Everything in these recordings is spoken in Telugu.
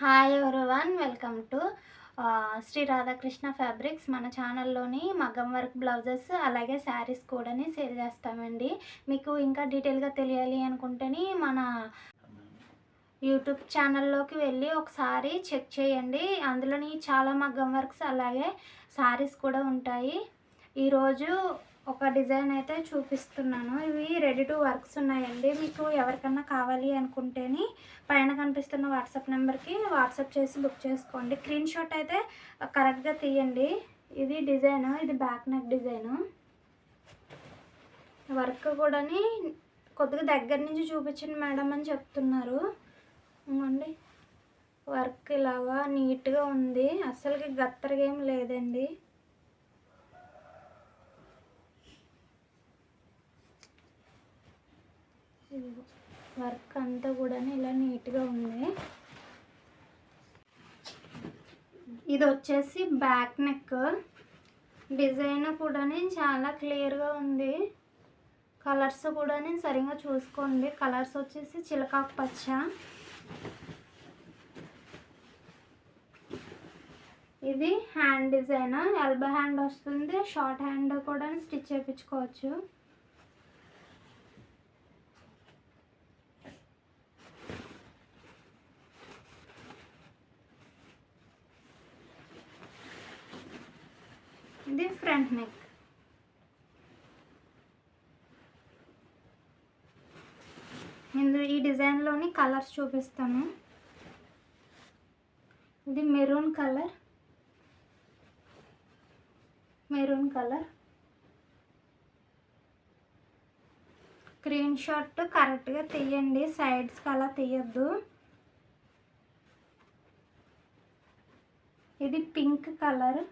Hi everyone, welcome to Shri Radhakrishna fabrics. మన ఛానల్లోని మగ్గం వర్క్ బ్లౌజెస్ అలాగే శారీస్ కూడా సేల్ చేస్తామండి. మీకు ఇంకా డీటెయిల్గా తెలియాలి అనుకుంటేనే మన యూట్యూబ్ ఛానల్లోకి వెళ్ళి ఒకసారి చెక్ చేయండి. అందులోని చాలా మగ్గం వర్క్స్ అలాగే శారీస్ కూడా ఉంటాయి. ఈరోజు ఒక డిజైన్ అయితే చూపిస్తున్నాను. ఇవి రెడీ టు వర్క్స్ ఉన్నాయండి. మీకు ఎవరికన్నా కావాలి అనుకుంటేనే పైన కనిపిస్తున్న వాట్సాప్ నెంబర్కి వాట్సాప్ చేసి బుక్ చేసుకోండి. స్క్రీన్ షాట్ అయితే కరెక్ట్గా తీయండి. ఇది డిజైన్, ఇది బ్యాక్ నెక్ డిజైను. వర్క్ కూడా కొద్దిగా దగ్గర నుంచి చూపించండి మేడం అని చెప్తున్నారు. ఇవ్వండి, వర్క్ ఇలాగా నీట్గా ఉంది, అస్సలకి గత్తరగా ఏం లేదండి. వర్క్ అంతా కూడా ఇలా నీట్గా ఉంది. ఇది వచ్చేసి బ్యాక్ నెక్ డిజైన్ కూడా చాలా క్లియర్గా ఉంది. కలర్స్ కూడా సరిగా చూసుకోండి. కలర్స్ వచ్చేసి చిలకాకు పచ్చ, ఇది హ్యాండ్ డిజైన్, ఎల్బో హ్యాండ్ వస్తుంది. షార్ట్ హ్యాండ్ కూడా స్టిచ్ చేయించుకోవచ్చు. ఇది ఫ్రంట్ నెక్. ఇందులో ఈ డిజైన్లోని కలర్స్ చూపిస్తాను. ఇది మెరూన్ కలర్, స్క్రీన్ షాట్ కరెక్ట్గా తీయండి, సైడ్స్కి అలా తీయద్దు. ఇది పింక్ కలర్,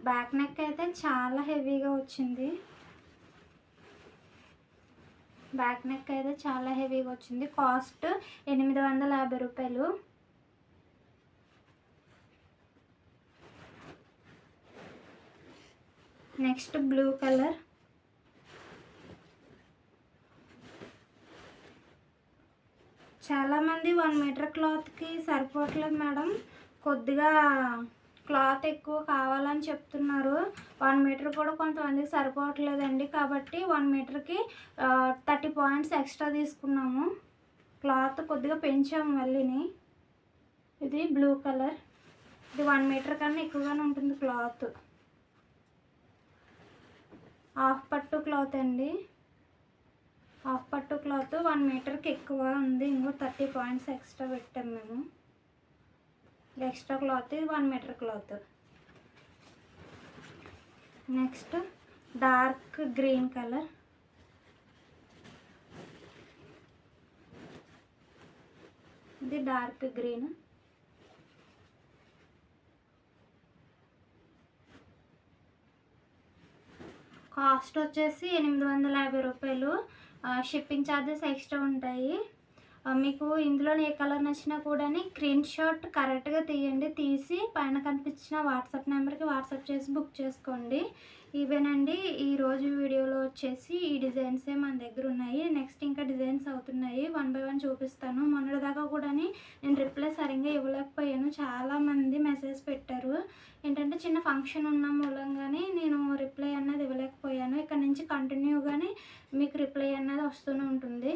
బ్యాక్ నెక్ అయితే చాలా హెవీగా వచ్చింది. కాస్ట్ 850 రూపాయలు. నెక్స్ట్ బ్లూ కలర్, చాలామంది 1 మీటర్ క్లాత్కి సరిపోవట్లేదు మేడం, కొద్దిగా క్లాత్ ఎక్కువ కావాలని చెప్తున్నారు. 1 మీటర్ కూడా కొంతమందికి సరిపోవట్లేదండి. కాబట్టి 1 మీటర్కి 30 పాయింట్స్ ఎక్స్ట్రా తీసుకున్నాము. క్లాత్ కొద్దిగా పెంచాము మళ్ళీని. ఇది బ్లూ కలర్, ఇది 1 మీటర్ కన్నా ఎక్కువగానే ఉంటుంది క్లాత్. హాఫ్ పట్టు క్లాత్ అండి. హాఫ్ పట్టు క్లాత్ 1 మీటర్కి ఎక్కువ ఉంది. ఇంకో 30 పాయింట్స్ ఎక్స్ట్రా పెట్టాము మేము. Extra cloth 1 metre cloth. Next dark green colour, ఇది డార్క్ గ్రీన్. కాస్ట్ వచ్చేసి 850 రూపాయలు. షిప్పింగ్ ఛార్జెస్ ఎక్స్ట్రా ఉంటాయి. మీకు ఇందులో ఏ కలర్ నచ్చినా కూడా స్క్రీన్ షాట్ కరెక్ట్గా తీయండి. తీసి పైన కనిపించిన వాట్సాప్ నెంబర్కి వాట్సాప్ చేసి బుక్ చేసుకోండి. ఇవేనండి ఈరోజు వీడియోలో వచ్చేసి ఈ డిజైన్సే మన దగ్గర ఉన్నాయి. నెక్స్ట్ ఇంకా డిజైన్స్ అవుతున్నాయి, 1 బై 1 చూపిస్తాను. మొన్నటిదాకా కూడా నేను రిప్లై సరిగ్గా ఇవ్వలేకపోయాను. చాలామంది మెసేజ్ పెట్టారు. ఏంటంటే చిన్న ఫంక్షన్ ఉన్న మూలంగానే నేను రిప్లై అన్నది ఇవ్వలేకపోయాను. ఇక్కడ నుంచి కంటిన్యూగానే మీకు రిప్లై అన్నది వస్తూనే ఉంటుంది.